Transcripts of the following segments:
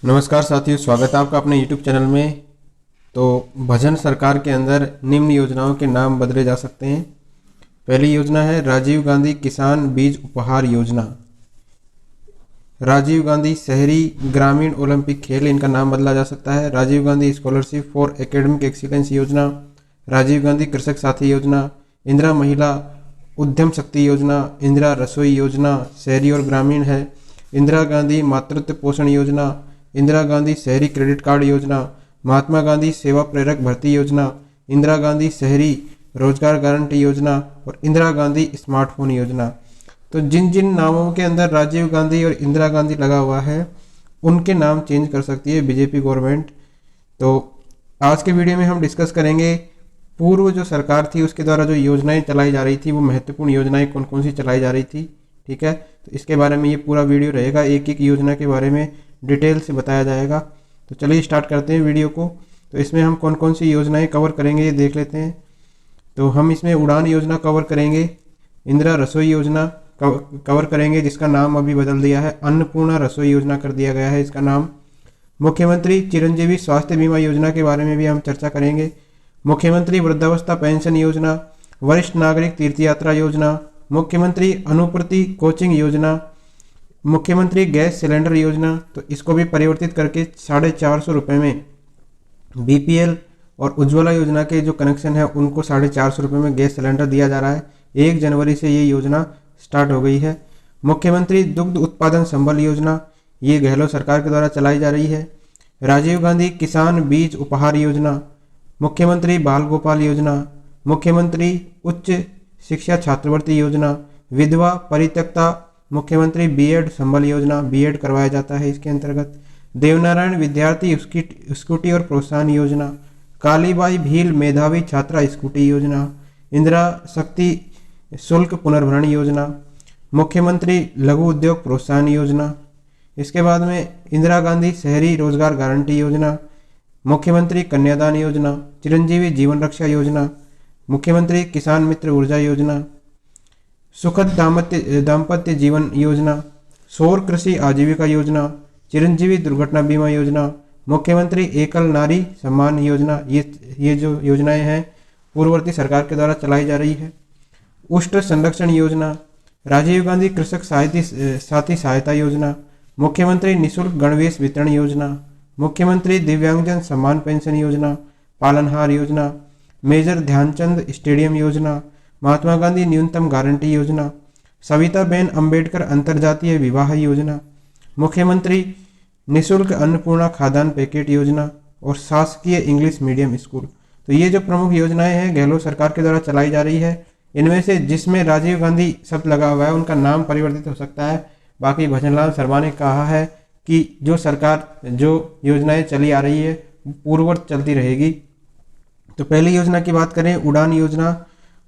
नमस्कार साथियों, स्वागत है आपका अपने YouTube चैनल में। तो भजन सरकार के अंदर निम्न योजनाओं के नाम बदले जा सकते हैं। पहली योजना है राजीव गांधी किसान बीज उपहार योजना। राजीव गांधी शहरी ग्रामीण ओलंपिक खेल, इनका नाम बदला जा सकता है। Rajiv Gandhi scholarship for academic excellence योजना, राजीव गांधी कृषक साथी योजना, इंदिरा महिला उद्यम शक्ति योजना, इंदिरा रसोई योजना शहरी और ग्रामीण है, इंदिरा गांधी मातृत्व पोषण योजना, इंदिरा गांधी शहरी क्रेडिट कार्ड योजना, महात्मा गांधी सेवा प्रेरक भर्ती योजना, इंदिरा गांधी शहरी रोजगार गारंटी योजना और इंदिरा गांधी स्मार्टफोन योजना। तो जिन जिन नामों के अंदर राजीव गांधी और इंदिरा गांधी लगा हुआ है उनके नाम चेंज कर सकती है बीजेपी गवर्नमेंट। तो आज के वीडियो में हम डिस्कस करेंगे पूर्व जो सरकार थी उसके द्वारा जो योजनाएं चलाई जा रही थी, वो महत्वपूर्ण योजनाएं कौन कौन सी चलाई जा रही थी। ठीक है, तो इसके बारे में ये पूरा वीडियो रहेगा, एक एक योजना के बारे में डिटेल से बताया जाएगा। तो चलिए स्टार्ट करते हैं वीडियो को। तो इसमें हम कौन कौन सी योजनाएं कवर करेंगे ये देख लेते हैं। तो हम इसमें उड़ान योजना कवर करेंगे, इंदिरा रसोई योजना कवर करेंगे जिसका नाम अभी बदल दिया है, अन्नपूर्णा रसोई योजना कर दिया गया है इसका नाम। मुख्यमंत्री चिरंजीवी स्वास्थ्य बीमा योजना के बारे में भी हम चर्चा करेंगे। मुख्यमंत्री वृद्धावस्था पेंशन योजना, वरिष्ठ नागरिक तीर्थ यात्रा योजना, मुख्यमंत्री अनुपूर्ति कोचिंग योजना, मुख्यमंत्री गैस सिलेंडर योजना। तो इसको भी परिवर्तित करके 450 रुपये में बीपीएल और उज्ज्वला योजना के जो कनेक्शन है उनको 450 रुपये में गैस सिलेंडर दिया जा रहा है। 1 जनवरी से ये योजना स्टार्ट हो गई है। मुख्यमंत्री दुग्ध उत्पादन संबल योजना, ये गहलोत सरकार के द्वारा चलाई जा रही है। राजीव गांधी किसान बीज उपहार योजना, मुख्यमंत्री बाल गोपाल योजना, मुख्यमंत्री उच्च शिक्षा छात्रवृत्ति योजना, विधवा परित्यक्ता मुख्यमंत्री बीएड संबल योजना, बीएड करवाया जाता है इसके अंतर्गत। देवनारायण विद्यार्थी स्कूटी और प्रोत्साहन योजना, कालीबाई भील मेधावी छात्रा स्कूटी योजना, इंदिरा शक्ति शुल्क पुनर्भरण योजना, मुख्यमंत्री लघु उद्योग प्रोत्साहन योजना। इसके बाद में इंदिरा गांधी शहरी रोजगार गारंटी योजना, मुख्यमंत्री कन्यादान योजना, चिरंजीवी जीवन रक्षा योजना, मुख्यमंत्री किसान मित्र ऊर्जा योजना, सुखद दाम्पत्य जीवन योजना, सौर कृषि आजीविका योजना, चिरंजीवी दुर्घटना बीमा योजना, मुख्यमंत्री एकल नारी सम्मान योजना। ये जो योजनाएं हैं पूर्ववर्ती सरकार के द्वारा चलाई जा रही है। उष्ट संरक्षण योजना, राजीव गांधी कृषक साथी सहायता योजना, मुख्यमंत्री निःशुल्क गणवेश वितरण योजना, मुख्यमंत्री दिव्यांगजन सम्मान पेंशन योजना, पालनहार योजना, मेजर ध्यानचंद स्टेडियम योजना, महात्मा गांधी न्यूनतम गारंटी योजना, सविता बेन अम्बेडकर अंतर्जातीय विवाह योजना, मुख्यमंत्री निःशुल्क अन्नपूर्णा खाद्यान्न पैकेट योजना और शासकीय इंग्लिश मीडियम स्कूल। तो ये जो प्रमुख योजनाएं हैं गहलोत सरकार के द्वारा चलाई जा रही है। इनमें से जिसमें राजीव गांधी शब्द लगा हुआ है उनका नाम परिवर्तित हो सकता है। बाकी भजनलाल शर्मा ने कहा है कि जो सरकार जो योजनाएं चली आ रही है पूर्ववत चलती रहेगी। तो पहली योजना की बात करें उड़ान योजना।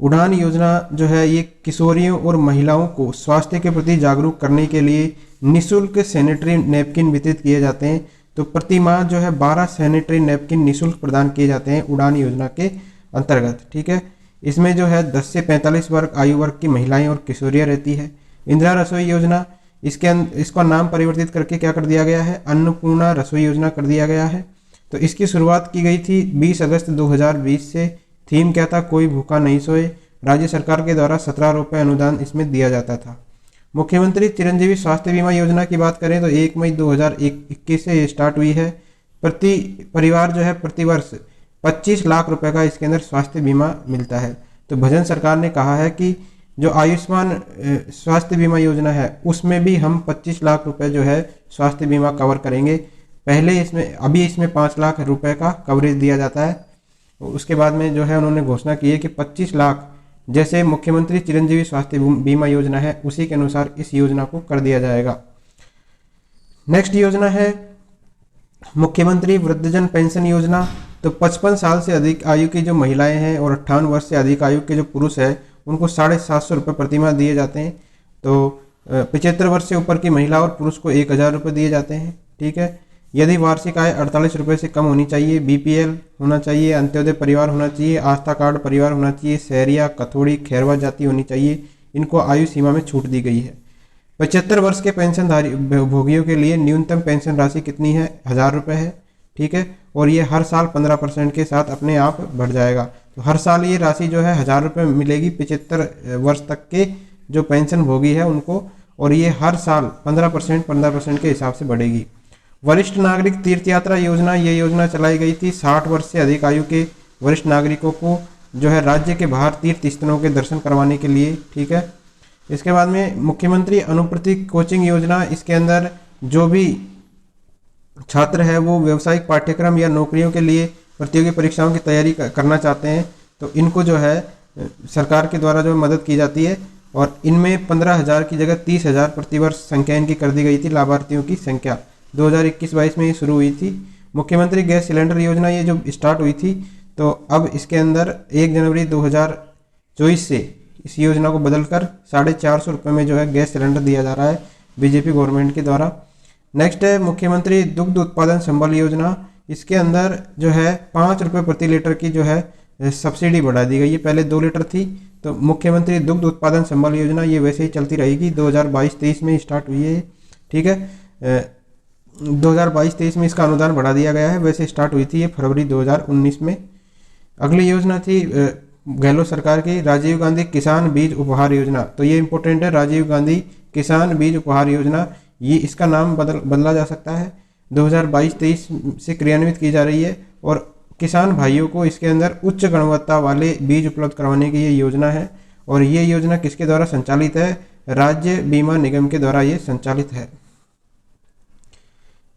उड़ान योजना जो है ये किशोरियों और महिलाओं को स्वास्थ्य के प्रति जागरूक करने के लिए निःशुल्क सैनिटरी नैपकिन वितरित किए जाते हैं। तो प्रति माह जो है 12 सैनिटरी नैपकिन निःशुल्क प्रदान किए जाते हैं उड़ान योजना के अंतर्गत। ठीक है, इसमें जो है 10 से 45 वर्ग आयु वर्ग की महिलाएं और किशोरियां रहती है। इंदिरा रसोई योजना, इसका नाम परिवर्तित करके क्या कर दिया गया है, अन्नपूर्णा रसोई योजना कर दिया गया है। तो इसकी शुरुआत की गई थी 20 अगस्त 2020 से। थीम क्या था, कोई भूखा नहीं सोए। राज्य सरकार के द्वारा 17 रुपये अनुदान इसमें दिया जाता था। मुख्यमंत्री चिरंजीवी स्वास्थ्य बीमा योजना की बात करें तो 1 मई 2021 से ये स्टार्ट हुई है। प्रति परिवार जो है प्रति वर्ष 25 लाख रुपए का इसके अंदर स्वास्थ्य बीमा मिलता है। तो भजन सरकार ने कहा है कि जो आयुष्मान स्वास्थ्य बीमा योजना है उसमें भी हम 25 लाख रुपए जो है स्वास्थ्य बीमा कवर करेंगे। पहले अभी इसमें 5 लाख रुपए का कवरेज दिया जाता है। उसके बाद में जो है उन्होंने घोषणा की है कि 25 लाख जैसे मुख्यमंत्री चिरंजीवी स्वास्थ्य बीमा योजना है उसी के अनुसार इस योजना को कर दिया जाएगा। नेक्स्ट योजना है मुख्यमंत्री वृद्धजन पेंशन योजना। तो 55 साल से अधिक आयु की जो महिलाएं हैं और 58 वर्ष से अधिक आयु के जो पुरुष है उनको 750 रुपये प्रतिमाह दिए जाते हैं। तो 75 वर्ष से ऊपर की महिला और पुरुष को 1000 रुपये दिए जाते हैं। ठीक है, यदि वार्षिक आय 48 रुपये से कम होनी चाहिए, बीपीएल होना चाहिए, अंत्योदय परिवार होना चाहिए, आस्था कार्ड परिवार होना चाहिए, सहरिया कथोड़ी खैरवा जाति होनी चाहिए, इनको आयु सीमा में छूट दी गई है। 75 वर्ष के पेंशनधारी भोगियों के लिए न्यूनतम पेंशन राशि कितनी है? 1000 रुपये है, ठीक है। और ये हर साल 15% के साथ अपने आप बढ़ जाएगा। तो हर साल ये राशि जो है 1000 रुपये मिलेगी 75 वर्ष तक के जो पेंशन भोगी है उनको, और ये हर साल 15% के हिसाब से बढ़ेगी। वरिष्ठ नागरिक तीर्थ यात्रा योजना, ये योजना चलाई गई थी 60 वर्ष से अधिक आयु के वरिष्ठ नागरिकों को जो है राज्य के बाहर तीर्थ स्थलों के दर्शन करवाने के लिए, ठीक है। इसके बाद में मुख्यमंत्री अनुप्रति कोचिंग योजना, इसके अंदर जो भी छात्र है वो व्यावसायिक पाठ्यक्रम या नौकरियों के लिए प्रतियोगी परीक्षाओं की तैयारी करना चाहते हैं, तो इनको जो है सरकार के द्वारा जो मदद की जाती है, और इनमें 15,000 की जगह 30,000 प्रतिवर्ष संख्या इनकी कर दी गई थी। लाभार्थियों की संख्या 2021-22 में ये शुरू हुई थी। मुख्यमंत्री गैस सिलेंडर योजना ये जो स्टार्ट हुई थी, तो अब इसके अंदर 1 जनवरी 2024 से इस योजना को बदलकर 450 रुपये में जो है गैस सिलेंडर दिया जा रहा है बीजेपी गवर्नमेंट के द्वारा। नेक्स्ट है मुख्यमंत्री दुग्ध उत्पादन संबल योजना, इसके अंदर जो है 5 रुपये प्रति लीटर की जो है सब्सिडी बढ़ा दी गई है। पहले 2 लीटर थी, तो मुख्यमंत्री दुग्ध उत्पादन संबल योजना ये वैसे ही चलती रहेगी। 2022-23 में स्टार्ट हुई है, ठीक है। 2022-23 में इसका अनुदान बढ़ा दिया गया है, वैसे स्टार्ट हुई थी ये फरवरी 2019 में। अगली योजना थी गहलोत सरकार की राजीव गांधी किसान बीज उपहार योजना, तो ये इंपॉर्टेंट है। राजीव गांधी किसान बीज उपहार योजना, ये इसका नाम बदला जा सकता है। 2022-23 से क्रियान्वित की जा रही है, और किसान भाइयों को इसके अंदर उच्च गुणवत्ता वाले बीज उपलब्ध करवाने की ये योजना है। और ये योजना किसके द्वारा संचालित है? राज्य बीमा निगम के द्वारा ये संचालित है।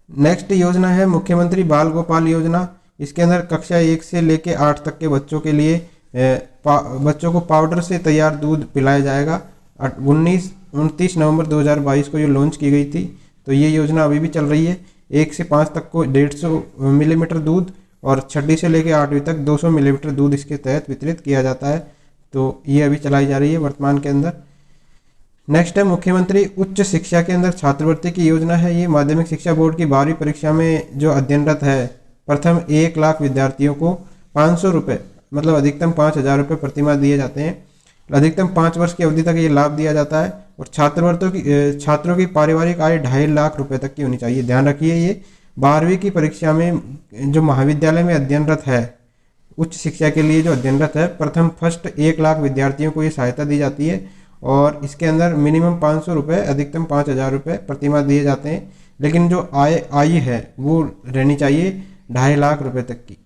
नेक्स्ट योजना है मुख्यमंत्री बाल गोपाल योजना, इसके अंदर कक्षा 1 से लेकर 8 तक के बच्चों के लिए बच्चों को पाउडर से तैयार दूध पिलाया जाएगा। 29 नवंबर 2022 को ये लॉन्च की गई थी, तो ये योजना अभी भी चल रही है। 1 से 5 तक को 150 मिलीमीटर दूध, और 6वीं से लेकर 8वीं तक 200 मिलीमीटर दूध इसके तहत वितरित किया जाता है, तो ये अभी चलाई जा रही है वर्तमान के अंदर। नेक्स्ट है मुख्यमंत्री उच्च शिक्षा के अंदर छात्रवृत्ति की योजना है। ये माध्यमिक शिक्षा बोर्ड की 12वीं परीक्षा में जो अध्ययनरत है प्रथम 1 लाख विद्यार्थियों को 500 रुपये, मतलब अधिकतम 5,000 रुपये प्रतिमाह दिए जाते हैं। अधिकतम 5 वर्ष की अवधि तक ये लाभ दिया जाता है, और छात्रों की पारिवारिक आय 2.5 लाख रुपए तक की होनी चाहिए। ध्यान रखिए, ये 12वीं की परीक्षा में जो महाविद्यालय में अध्ययनरत है, उच्च शिक्षा के लिए जो अध्ययनरत है, प्रथम फर्स्ट 1 लाख विद्यार्थियों को ये सहायता दी जाती है, और इसके अंदर मिनिमम 500 रुपये, अधिकतम 5,000 रुपये प्रतिमाह दिए जाते हैं। लेकिन जो आय है वो रहनी चाहिए 2.5 लाख रुपए तक की।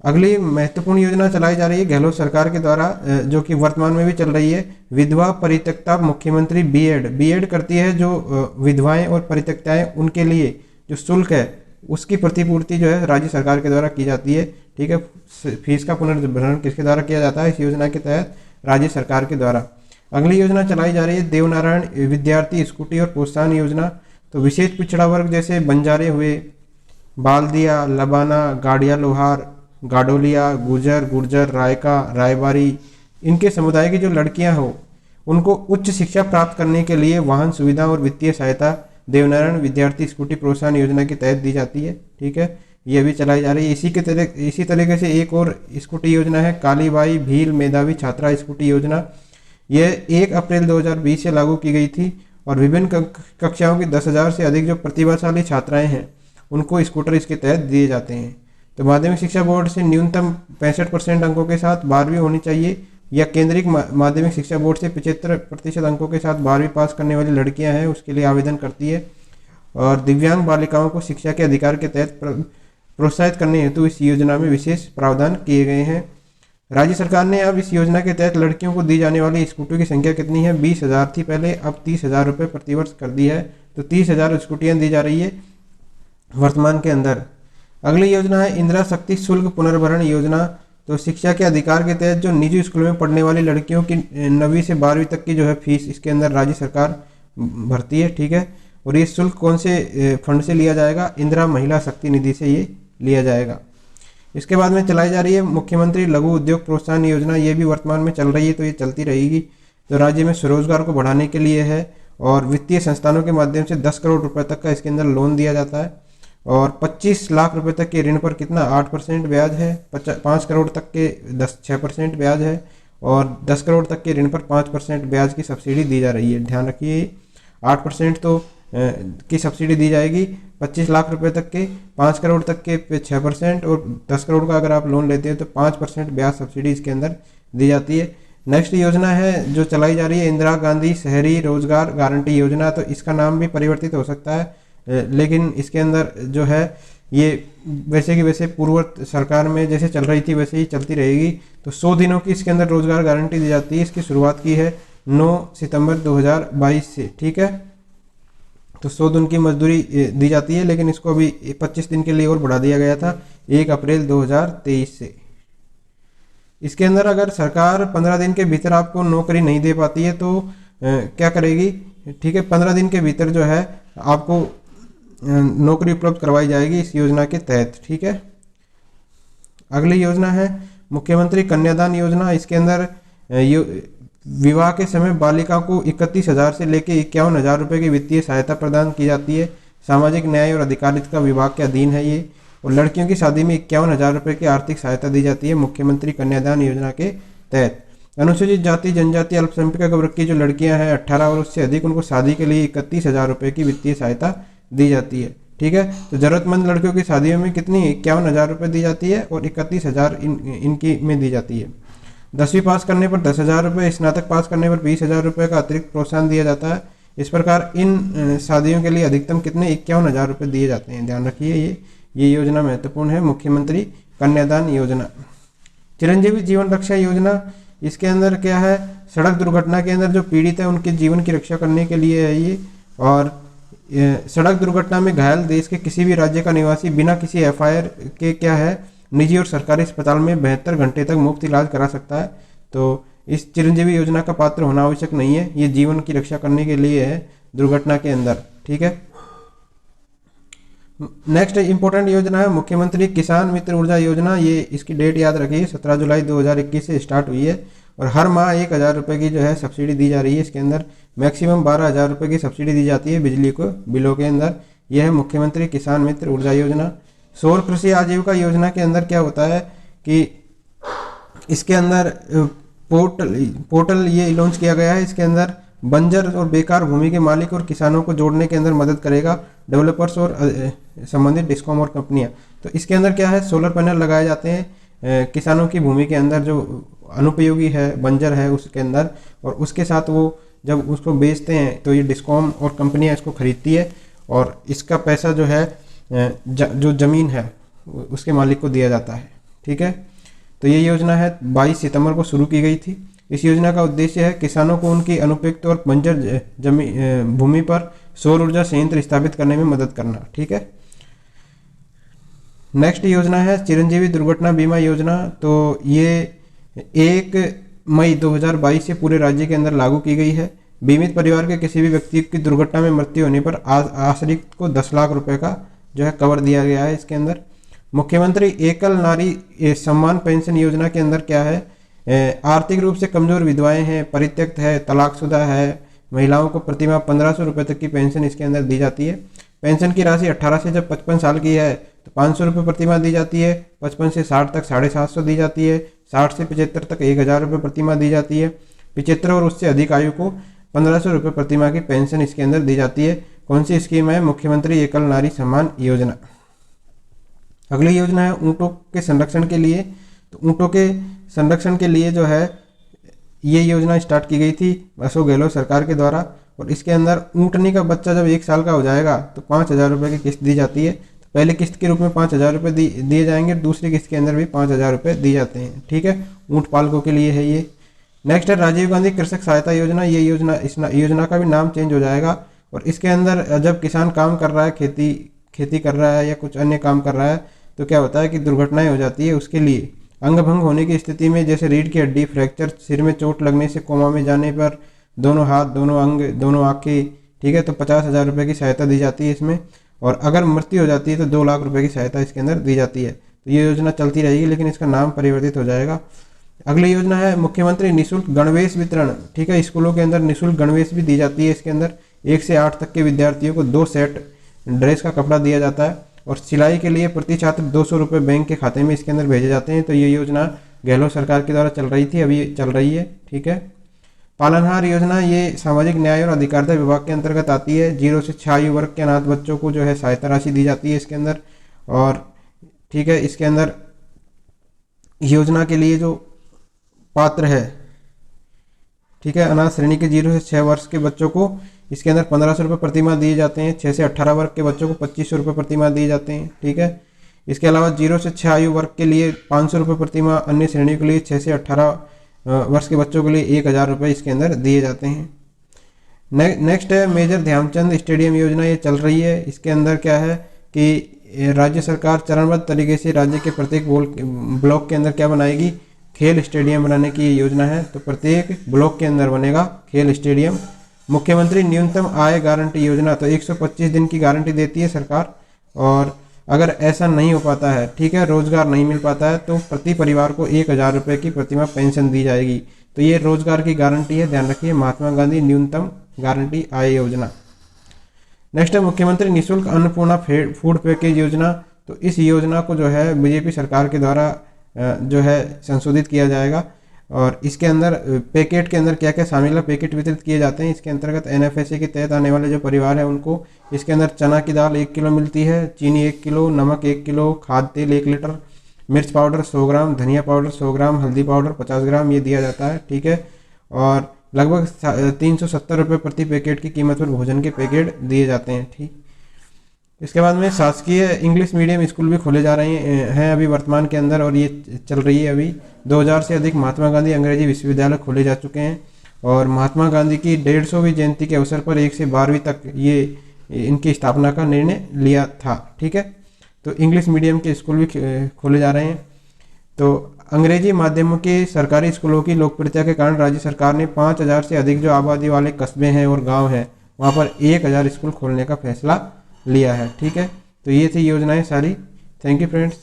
अगली महत्वपूर्ण योजना चलाई जा रही है गहलोत सरकार के द्वारा, जो कि वर्तमान में भी चल रही है। विधवा परित्यक्ता मुख्यमंत्री बीएड करती है जो विधवाएं और परित्यक्ताएं, उनके लिए जो शुल्क है उसकी प्रतिपूर्ति जो है राज्य सरकार के द्वारा की जाती है, ठीक है। फीस का पुनर्भरण किसके द्वारा किया जाता है? इस योजना के तहत राज्य सरकार के द्वारा। अगली योजना चलाई जा रही है देवनारायण विद्यार्थी स्कूटी और प्रोत्साहन योजना। तो विशेष पिछड़ा वर्ग जैसे बंजारे हुए, बाल्दिया, लबाना, गाड़िया लोहार, गाडोलिया, गुर्जर, रायका, रायबारी, इनके समुदाय की जो लड़कियां हो उनको उच्च शिक्षा प्राप्त करने के लिए वाहन सुविधा और वित्तीय सहायता देवनारायण विद्यार्थी स्कूटी प्रोत्साहन योजना के तहत दी जाती है, ठीक है। ये भी चलाई जा रही है। इसी तरीके से एक और स्कूटी योजना है कालीबाई भील मेधावी छात्रा स्कूटी योजना। यह 1 अप्रैल 2020 से लागू की गई थी, और विभिन्न कक्षाओं की 10,000 से अधिक जो प्रतिभाशाली छात्राएं हैं उनको स्कूटर इसके तहत दिए जाते हैं। तो माध्यमिक शिक्षा बोर्ड से न्यूनतम 65% अंकों के साथ 12वीं होनी चाहिए, या केंद्रीय माध्यमिक शिक्षा बोर्ड से 75% अंकों के साथ 12वीं पास करने वाली लड़कियां हैं उसके लिए आवेदन करती है। और दिव्यांग बालिकाओं को शिक्षा के अधिकार के तहत प्रोत्साहित करने हेतु इस योजना में विशेष प्रावधान किए गए हैं। राज्य सरकार ने अब इस योजना के तहत लड़कियों को दी जाने वाली स्कूटी की संख्या कितनी है? 20,000 थी पहले, अब 30,000 रुपये प्रतिवर्ष कर दी है, तो 30,000 स्कूटियाँ दी जा रही है वर्तमान के अंदर। अगली योजना है इंदिरा शक्ति शुल्क पुनर्भरण योजना। तो शिक्षा के अधिकार के तहत जो निजी स्कूल में पढ़ने वाली लड़कियों की 9वीं से 12वीं तक की जो है फीस इसके अंदर राज्य सरकार भरती है, ठीक है। और ये शुल्क कौन से फंड से लिया जाएगा? इंदिरा महिला शक्ति निधि से ये लिया जाएगा। इसके बाद में चलाई जा रही है मुख्यमंत्री लघु उद्योग प्रोत्साहन योजना। ये भी वर्तमान में चल रही है, तो ये चलती रहेगी। तो राज्य में स्वरोजगार को बढ़ाने के लिए है, और वित्तीय संस्थानों के माध्यम से 10 करोड़ रुपए तक का इसके अंदर लोन दिया जाता है, और 25 लाख रुपए तक के ऋण पर कितना 8% ब्याज है, 5 करोड़ तक के 6% ब्याज है, और 10 करोड़ तक के ऋण पर 5% ब्याज की सब्सिडी दी जा रही है। ध्यान रखिए। 8% तो की सब्सिडी दी जाएगी 25 लाख रुपए तक के, 5 करोड़ तक के पे 6%, और 10 करोड़ का अगर आप लोन लेते हैं तो 5% ब्याज सब्सिडी इसके अंदर दी जाती है। नेक्स्ट योजना है जो चलाई जा रही है इंदिरा गांधी शहरी रोजगार गारंटी योजना। तो इसका नाम भी परिवर्तित हो सकता है, लेकिन इसके अंदर जो है ये वैसे की वैसे पूर्व सरकार में जैसे चल रही थी वैसे ही चलती रहेगी। तो 100 दिनों की इसके अंदर रोजगार गारंटी दी जाती है। इसकी शुरुआत की है 9 सितंबर 2022 से, ठीक है। तो 100 दिन की मजदूरी दी जाती है, लेकिन इसको अभी 25 दिन के लिए और बढ़ा दिया गया था 1 अप्रैल 2023 से। इसके अंदर अगर सरकार 15 दिन के भीतर आपको नौकरी नहीं दे पाती है तो क्या करेगी, ठीक है, 15 दिन के भीतर जो है आपको नौकरी उपलब्ध करवाई जाएगी इस योजना के तहत, ठीक है। अगली योजना है मुख्यमंत्री कन्यादान योजना। इसके अंदर विवाह के समय बालिका को 31,000 से लेकर 51,000 रुपये की वित्तीय सहायता प्रदान की जाती है। सामाजिक न्याय और अधिकारिता विभाग के अधीन है ये। और लड़कियों की शादी में 51,000 रुपये की आर्थिक सहायता दी जाती है मुख्यमंत्री कन्यादान योजना के तहत। अनुसूचित जाति जनजाति अल्पसंख्यक वर्ग की जो लड़कियां हैं 18 और उससे अधिक, उनको शादी के लिए 31,000 रुपये की वित्तीय सहायता दी जाती है, ठीक है। तो जरूरतमंद लड़कियों की शादियों में कितनी 51,000 रुपये दी जाती है और 31,000 इनकी में दी जाती है। 10वीं पास करने पर 10,000 रुपये, स्नातक पास करने पर 20,000 रुपये का अतिरिक्त प्रोत्साहन दिया जाता है। इस प्रकार इन शादियों के लिए अधिकतम कितने 51,000 रुपये दिए जाते हैं, ध्यान रखिए। ये योजना महत्वपूर्ण है, मुख्यमंत्री कन्यादान योजना। चिरंजीवी जीवन रक्षा योजना, इसके अंदर क्या है, सड़क दुर्घटना के अंदर जो पीड़ित है उनके जीवन की रक्षा करने के लिए है ये। और सड़क दुर्घटना में घायल देश के किसी भी राज्य का निवासी बिना किसी एफआईआर के क्या है निजी और सरकारी अस्पताल में 72 घंटे तक मुफ्त इलाज करा सकता है। तो इस चिरंजीवी योजना का पात्र होना आवश्यक नहीं है, ये जीवन की रक्षा करने के लिए है दुर्घटना के अंदर, ठीक है। नेक्स्ट इंपॉर्टेंट योजना है मुख्यमंत्री किसान मित्र ऊर्जा योजना। ये इसकी डेट याद रखिए 17 जुलाई 2021 से स्टार्ट हुई है और हर माह 1,000 रुपये की जो है सब्सिडी दी जा रही है। इसके अंदर मैक्सिमम 12,000 रुपये की सब्सिडी दी जाती है बिजली को बिलों के अंदर। यह है मुख्यमंत्री किसान मित्र ऊर्जा योजना। सौर कृषि आजीविका योजना के अंदर क्या होता है कि इसके अंदर पोर्टल ये लॉन्च किया गया है। इसके अंदर बंजर और बेकार भूमि के मालिक और किसानों को जोड़ने के अंदर मदद करेगा, डेवलपर्स और संबंधित डिस्कॉम और कंपनियां। तो इसके अंदर क्या है, सोलर पैनल लगाए जाते हैं किसानों की भूमि के अंदर जो अनुपयोगी है, बंजर है उसके अंदर, और उसके साथ वो जब उसको बेचते हैं तो ये डिस्कॉम और कंपनियां इसको खरीदती है और इसका पैसा जो है जो ज़मीन है उसके मालिक को दिया जाता है, ठीक है। तो ये योजना है 22 सितंबर को शुरू की गई थी। इस योजना का उद्देश्य है किसानों को उनकी अनुपयुक्त और बंजर भूमि पर सौर ऊर्जा संयंत्र स्थापित करने में मदद करना, ठीक है। नेक्स्ट योजना है चिरंजीवी दुर्घटना बीमा योजना। तो ये 1 मई 2022 से पूरे राज्य के अंदर लागू की गई है। बीमित परिवार के किसी भी व्यक्ति की दुर्घटना में मृत्यु होने पर आश्रित को 10 लाख रुपए का जो है कवर दिया गया है। इसके अंदर मुख्यमंत्री एकल नारी सम्मान पेंशन योजना के अंदर क्या है, आर्थिक रूप से कमजोर विधवाएं हैं, परित्यक्त है, तलाकशुदा है, महिलाओं को प्रतिमाह 1,500 रुपये तक की पेंशन इसके अंदर दी जाती है। पेंशन की राशि 18 से जब 55 साल की है तो 500 रुपये प्रतिमाह दी जाती है, 55 से 60 तक 750 दी जाती है, 60 से 75 तक 1,000 रुपये प्रतिमाह दी जाती है, 75 और उससे अधिक आयु को 1,500 रुपये प्रतिमाह की पेंशन इसके अंदर दी जाती है। कौन सी स्कीम है, मुख्यमंत्री एकल नारी सम्मान योजना। अगली योजना है ऊँटों के संरक्षण के लिए। तो ऊँटों के संरक्षण के लिए जो है ये योजना स्टार्ट की गई थी अशोक गहलोत सरकार के द्वारा, और इसके अंदर ऊँटनी का बच्चा जब 1 साल का हो जाएगा तो 5,000 रुपये की किस्त दी जाती है। तो पहले किस्त के रूप में 5,000 रुपये दिए जाएंगे, दूसरी किस्त के अंदर भी 5,000 रुपये दिए जाते हैं, ठीक है। ऊँट पालकों के लिए है ये। नेक्स्ट है राजीव गांधी कृषक सहायता योजना। ये योजना इस योजना का भी नाम चेंज हो जाएगा, और इसके अंदर जब किसान काम कर रहा है, खेती कर रहा है या कुछ अन्य काम कर रहा है, तो क्या होता है कि दुर्घटनाएं हो जाती है। उसके लिए अंग भंग होने की स्थिति में, जैसे रीढ़ की हड्डी फ्रैक्चर, सिर में चोट लगने से कोमा में जाने पर, दोनों हाथ, दोनों अंग, दोनों आंखें, ठीक है, तो 50,000 रुपये की सहायता दी जाती है इसमें। और अगर मृत्यु हो जाती है तो 2 लाख रुपये की सहायता इसके अंदर दी जाती है। तो ये योजना चलती रहेगी, लेकिन इसका नाम परिवर्तित हो जाएगा। अगली योजना है मुख्यमंत्री निःशुल्क गणवेश वितरण, ठीक है। स्कूलों के अंदर निःशुल्क गणवेश भी दी जाती है। इसके अंदर 1 से 8 तक के विद्यार्थियों को 2 सेट ड्रेस का कपड़ा दिया जाता है, और सिलाई के लिए प्रति छात्र 200 रुपये बैंक के खाते में इसके अंदर भेजे जाते हैं। तो ये योजना गहलोत सरकार के द्वारा चल रही थी, अभी चल रही है, ठीक है। पालनहार योजना ये सामाजिक न्याय और अधिकारिता विभाग के अंतर्गत आती है। 0 से 6 आयु वर्ग के अनाथ बच्चों को जो है सहायता राशि दी जाती है इसके अंदर। और ठीक है, इसके अंदर योजना के लिए जो पात्र है, ठीक है, अनाथ श्रेणी के 0 से 6 वर्ष के बच्चों को इसके अंदर 1500 रुपये प्रतिमाह दिए जाते हैं। 6 से 18 वर्ग के बच्चों को 2500 रुपये प्रतिमाह दिए जाते हैं। ठीक है, इसके अलावा 0 से 6 आयु वर्ग के लिए 500 रुपये प्रतिमाह, अन्य श्रेणियों के लिए 6 से 18 वर्ष के बच्चों के लिए 1000 रुपये इसके अंदर दिए जाते हैं। नेक्स्ट है मेजर ध्यानचंद स्टेडियम योजना, ये चल रही है। इसके अंदर क्या है कि राज्य सरकार चरणबद्ध तरीके से राज्य के प्रत्येक ब्लॉक के अंदर क्या बनाएगी, खेल स्टेडियम बनाने की योजना है। तो प्रत्येक ब्लॉक के अंदर बनेगा खेल स्टेडियम। मुख्यमंत्री न्यूनतम आय गारंटी योजना, तो 125 दिन की गारंटी देती है सरकार। और अगर ऐसा नहीं हो पाता है, ठीक है, रोजगार नहीं मिल पाता है, तो प्रति परिवार को 1000 रुपये की प्रतिमाह पेंशन दी जाएगी। तो ये रोजगार की गारंटी है, ध्यान रखिए, महात्मा गांधी न्यूनतम गारंटी आय योजना। नेक्स्ट है मुख्यमंत्री निःशुल्क अन्नपूर्णा फूड पैकेज योजना। तो इस योजना को जो है बीजेपी सरकार के द्वारा जो है संशोधित किया जाएगा। और इसके अंदर पैकेट के अंदर क्या क्या शामिल है, पैकेट वितरित किए जाते हैं। इसके अंतर्गत NFSA के तहत आने वाले जो परिवार है उनको इसके अंदर चना की दाल 1 किलो मिलती है, चीनी 1 किलो, नमक 1 किलो, खाद्य तेल 1 लीटर, मिर्च पाउडर 100 ग्राम, धनिया पाउडर 100 ग्राम, हल्दी पाउडर 50 ग्राम, ये दिया जाता है। ठीक है, और लगभग 370 रुपये प्रति पैकेट की कीमत पर भोजन के पैकेट दिए जाते हैं। ठीक, इसके बाद में शासकीय इंग्लिश मीडियम स्कूल भी खोले जा रहे हैं अभी वर्तमान के अंदर, और ये चल रही है अभी। 2000 से अधिक महात्मा गांधी अंग्रेजी विश्वविद्यालय खोले जा चुके हैं। और महात्मा गांधी की 150वीं जयंती के अवसर पर 1 से 12वीं तक ये इनकी स्थापना का निर्णय लिया था। ठीक है, तो इंग्लिश मीडियम के स्कूल भी खोले जा रहे हैं। तो अंग्रेजी माध्यमों के सरकारी स्कूलों की लोकप्रियता के कारण राज्य सरकार ने 5000 से अधिक जो आबादी वाले कस्बे हैं और गाँव हैं वहाँ पर 1000 स्कूल खोलने का फैसला लिया है। ठीक है, तो ये थी योजनाएं सारी। Thank you friends.